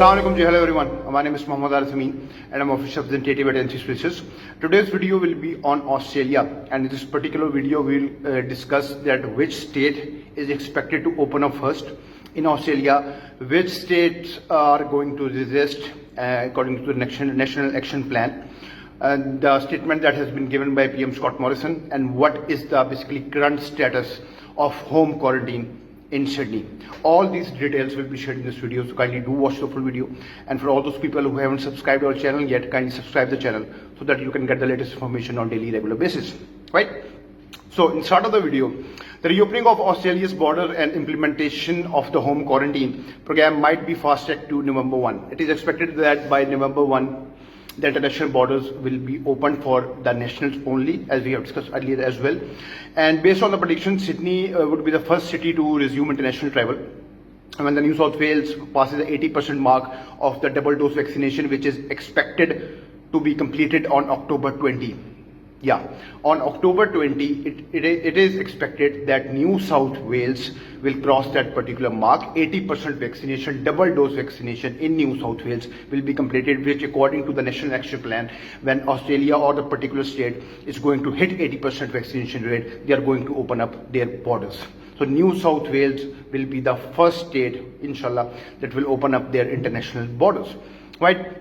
Assalamualaikum, hello everyone. My name is Mohammad Arzamin and I'm official representative at NC Spaces. Today's video will be on Australia, and in this particular video we'll discuss that which state is expected to open up first in Australia, which states are going to resist according to the National Action Plan, the statement that has been given by PM Scott Morrison, and what is the basically current status of home quarantine in Sydney. All these details will be shared in this video, so kindly do watch the full video. And for all those people who haven't subscribed our channel yet, kindly subscribe the channel so that you can get the latest information on daily regular basis, right? So in start of the video, the reopening of Australia's border and implementation of the home quarantine program might be fast-tracked to November 1. It is expected that by November 1, the international borders will be open for the nationals only, as we have discussed earlier as well. And based on the prediction, Sydney would be the first city to resume international travel when the New South Wales passes the 80% mark of the double dose vaccination, which is expected to be completed on October 20. Yeah, on October 20, it is expected that New South Wales will cross that particular mark. 80% vaccination, double dose vaccination in New South Wales will be completed, which according to the National Action Plan, when Australia or the particular state is going to hit 80% vaccination rate, they are going to open up their borders. So New South Wales will be the first state, inshallah, that will open up their international borders, right?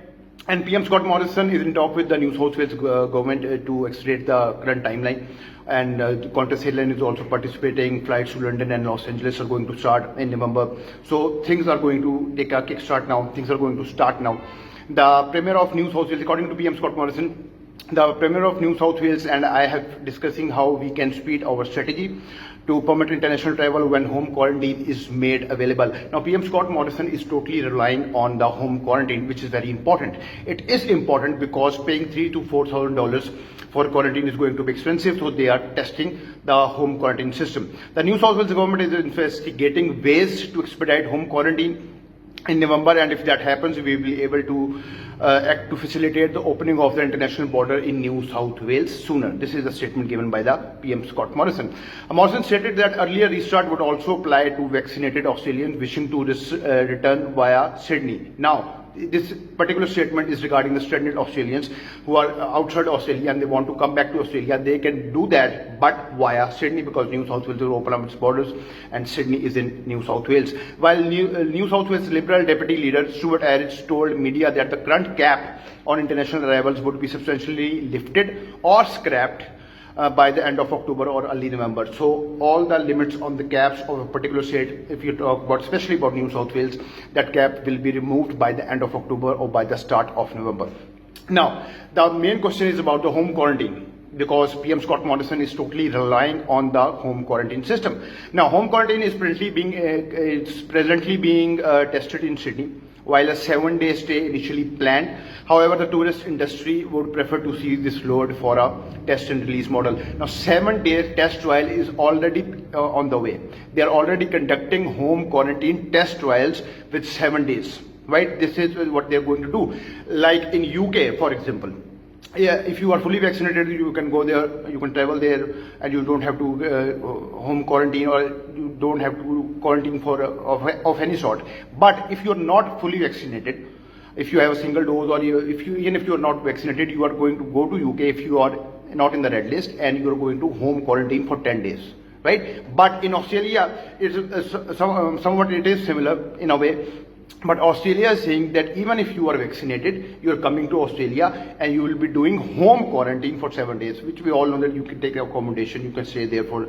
And PM Scott Morrison is in talk with the New South Wales government to accelerate the current timeline. And Qantas Airline is also participating. Flights to London and Los Angeles are going to start in November. So things are going to take a kickstart now. Things are going to start now. The Premier of New South Wales, according to PM Scott Morrison, the Premier of New South Wales and I have discussing how we can speed our strategy to permit international travel when home quarantine is made available. Now, PM Scott Morrison is totally relying on the home quarantine, which is very important. It is important because paying $3,000 to $4,000 for quarantine is going to be expensive, so they are testing the home quarantine system. The New South Wales government is investigating ways to expedite home quarantine in November, and if that happens, we will be able to act to facilitate the opening of the international border in New South Wales sooner. This is a statement given by the PM Scott Morrison. Morrison stated that earlier restart would also apply to vaccinated Australians wishing to return via Sydney. Now, this particular statement is regarding the stranded Australians who are outside Australia and they want to come back to Australia. They can do that, but via Sydney, because New South Wales will open up its borders and Sydney is in New South Wales. While New South Wales Liberal Deputy Leader Stuart Ayres told media that the current cap on international arrivals would be substantially lifted or scrapped by the end of October or early November. So all the limits on the caps of a particular state, if you talk about, especially about New South Wales, that cap will be removed by the end of October or by the start of November. Now, the main question is about the home quarantine, because PM Scott Morrison is totally relying on the home quarantine system. Now, home quarantine is presently being tested in Sydney, while a 7-day stay initially planned. However, the tourist industry would prefer to see this lowered for a test and release model. Now, 7-day test trial is already on the way. They are already conducting home quarantine test trials with 7 days, right? This is what they are going to do. Like in UK, for example. Yeah, if you are fully vaccinated, you can go there, you can travel there, and you don't have to home quarantine, or you don't have to quarantine for of any sort. But if you are not fully vaccinated, if you have a single dose, or even if you are not vaccinated, you are going to go to UK if you are not in the red list, and you are going to home quarantine for 10 days, right? But in Australia, it's somewhat it is similar in a way. But Australia is saying that even if you are vaccinated, you are coming to Australia and you will be doing home quarantine for 7 days, which we all know that you can take accommodation, you can stay there for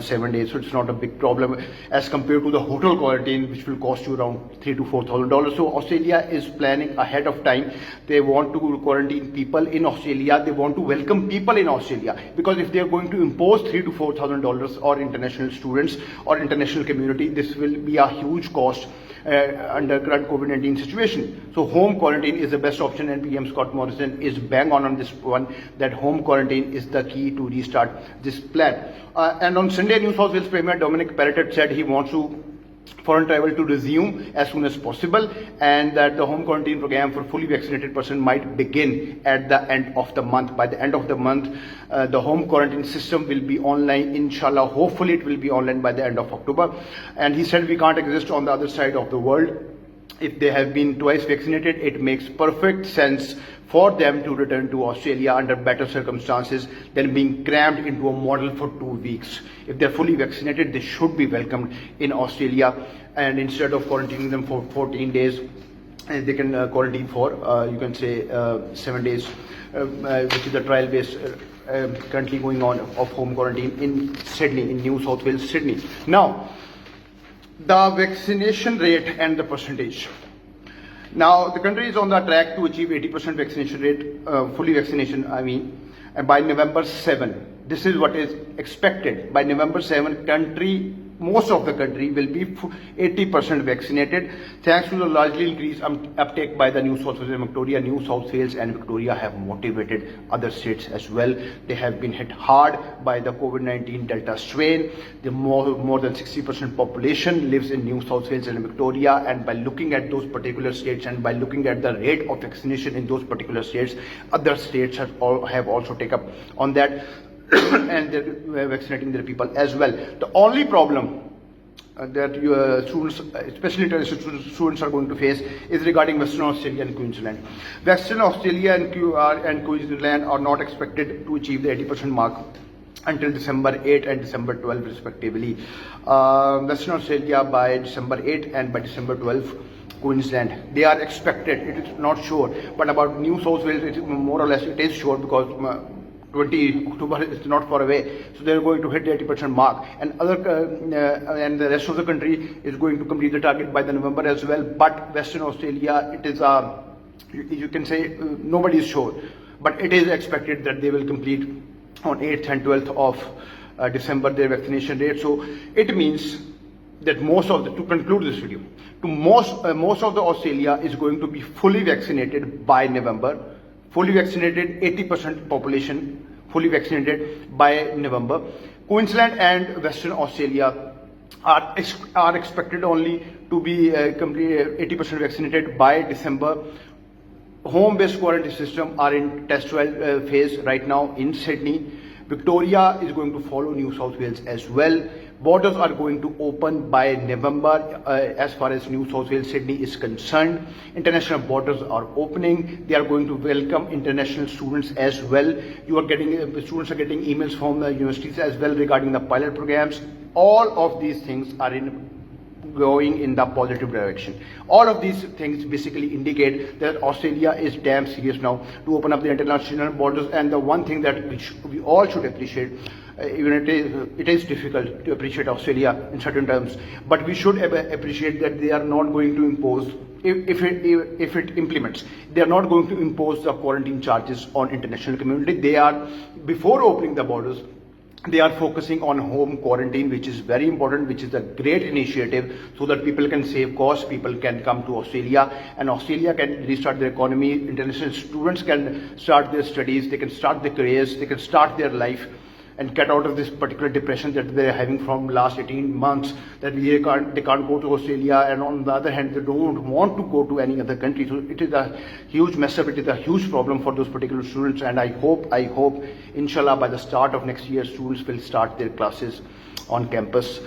7 days, so it's not a big problem as compared to the hotel quarantine, which will cost you around $3,000 to $4,000. So Australia is planning ahead of time. They want to quarantine people in Australia. They want to welcome people in Australia, because if they are going to impose $3,000 to $4,000 or international students or international community, this will be a huge cost under current COVID-19 situation. So home quarantine is the best option, and PM Scott Morrison is bang on this one, that home quarantine is the key to restart this plan. And on Sunday, New South Wales Premier Dominic Perrottet said he wants to foreign travel to resume as soon as possible, and that the home quarantine program for fully vaccinated person might begin at the end of the month. By the end of the month, the home quarantine system will be online, inshallah. Hopefully it will be online by the end of October. And he said we can't exist on the other side of the world, if they have been twice vaccinated, it makes perfect sense for them to return to Australia under better circumstances than being crammed into a model for 2 weeks. If they're fully vaccinated, they should be welcomed in Australia, and instead of quarantining them for 14 days, they can quarantine for, you can say, 7 days, which is the trial base currently going on of home quarantine in Sydney, in New South Wales, Sydney. Now, the vaccination rate and the percentage. Now, the country is on the track to achieve 80% vaccination rate, fully vaccination, and by November 7. This is what is expected. By November 7, most of the country will be 80% vaccinated, thanks to the largely increased uptake by the New South Wales and Victoria. New South Wales and Victoria have motivated other states as well. They have been hit hard by the COVID-19 Delta strain. The more than 60% population lives in New South Wales and Victoria, and by looking at those particular states and by looking at the rate of vaccination in those particular states, other states have also taken up on that. And they're vaccinating their people as well. The only problem that students, especially international students, are going to face is regarding Western Australia and Queensland. Western Australia and Queensland are not expected to achieve the 80% mark until December 8 and December 12 respectively. Western Australia by December 8 and by December 12. Queensland, they are expected, it is not sure, but about New South Wales, it is more or less it is sure, because 20 October is not far away, so they are going to hit the 80% mark, and and the rest of the country is going to complete the target by the November as well. But Western Australia, it is you can say nobody is sure, but it is expected that they will complete on 8th and 12th of December their vaccination rate. So it means that to conclude this video, most of the Australia is going to be fully vaccinated by November. Fully vaccinated, 80% population fully vaccinated by November. Queensland and Western Australia are expected only to be complete 80% vaccinated by December. Home-based quarantine system are in test trial phase right now in Sydney. Victoria is going to follow New South Wales as well. Borders are going to open by November as far as New South Wales, Sydney is concerned. International borders are opening. They are going to welcome international students as well. Students are getting emails from the universities as well regarding the pilot programs. All of these things are going in the positive direction. All of these things basically indicate that Australia is damn serious now to open up the international borders. And the one thing that we all should appreciate, even it is difficult to appreciate Australia in certain terms, but we should appreciate that they are not going to impose, if it implements, they are not going to impose the quarantine charges on international community. They are, before opening the borders, they are focusing on home quarantine, which is very important, which is a great initiative, so that people can save costs, people can come to Australia, and Australia can restart their economy. International students can start their studies, they can start their careers, they can start their life and get out of this particular depression that they're having from last 18 months, that they can't go to Australia, and on the other hand, they don't want to go to any other country. So it is a huge mess up, it is a huge problem for those particular students, and I hope, inshallah, by the start of next year, students will start their classes on campus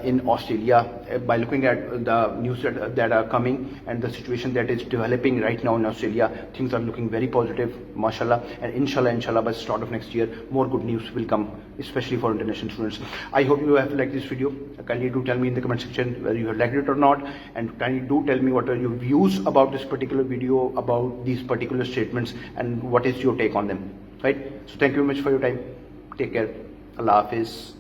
in Australia. By looking at the news that are coming and the situation that is developing right now in Australia, things are looking very positive, mashallah, and inshallah, by the start of next year, more good news will come, especially for international students. I hope you have liked this video. Kindly do tell me in the comment section whether you have liked it or not, and kindly do tell me what are your views about this particular video, about these particular statements, and what is your take on them, right? So thank you very much for your time. Take care. Allah Hafiz.